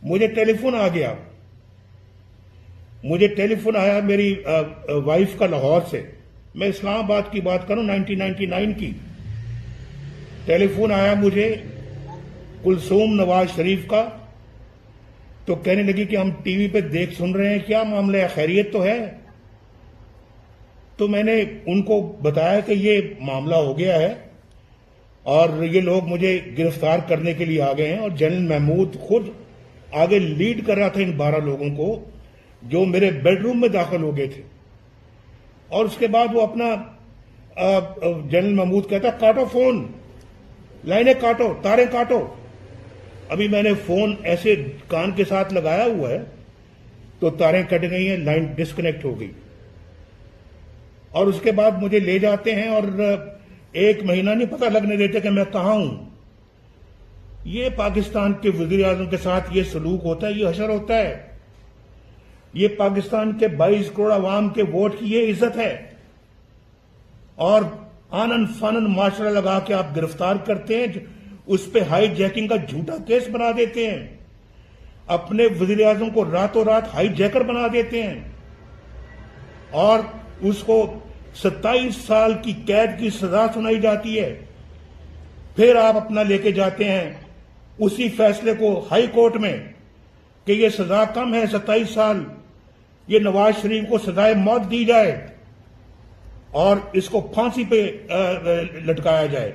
मुझे टेलीफोन आ गया, मुझे टेलीफोन आया मेरी वाइफ का लाहौर से। मैं इस्लामाबाद की बात करूं 1999 की। टेलीफोन आया मुझे कुलसूम नवाज शरीफ का, तो कहने लगी कि हम टीवी पे देख सुन रहे हैं, क्या मामला है, खैरियत तो है। तो मैंने उनको बताया कि ये मामला हो गया है और ये लोग मुझे गिरफ्तार करने के लिए आ गए हैं, और जनरल महमूद खुद आगे लीड कर रहा था इन 12 लोगों को जो मेरे बेडरूम में दाखिल हो गए थे। और उसके बाद वो अपना जनरल महमूद कहता, काटो फोन, लाइनें काटो, तारें काटो। अभी मैंने फोन ऐसे कान के साथ लगाया हुआ है तो तारें कट गई हैं, लाइन डिस्कनेक्ट हो गई। और उसके बाद मुझे ले जाते हैं और 1 महीना नहीं पता लगने देते कि मैं कहां हूं। ये पाकिस्तान के वजीर आजम के साथ ये सलूक होता है, ये हशर होता है। ये पाकिस्तान के 22 करोड़ अवाम के वोट की ये इज्जत है। और आनन फानन माशरा लगा के आप गिरफ्तार करते हैं, उस पर हाई जैकिंग का झूठा केस बना देते हैं, अपने वजीर आजम को रातों रात हाई जैकर बना देते हैं और उसको 27 साल की कैद की सजा सुनाई जाती है। फिर आप अपना लेके जाते हैं उसी फैसले को हाई कोर्ट में कि ये सजा कम है, 27 साल, ये नवाज शरीफ को सजाए मौत दी जाए और इसको फांसी पे लटकाया जाए।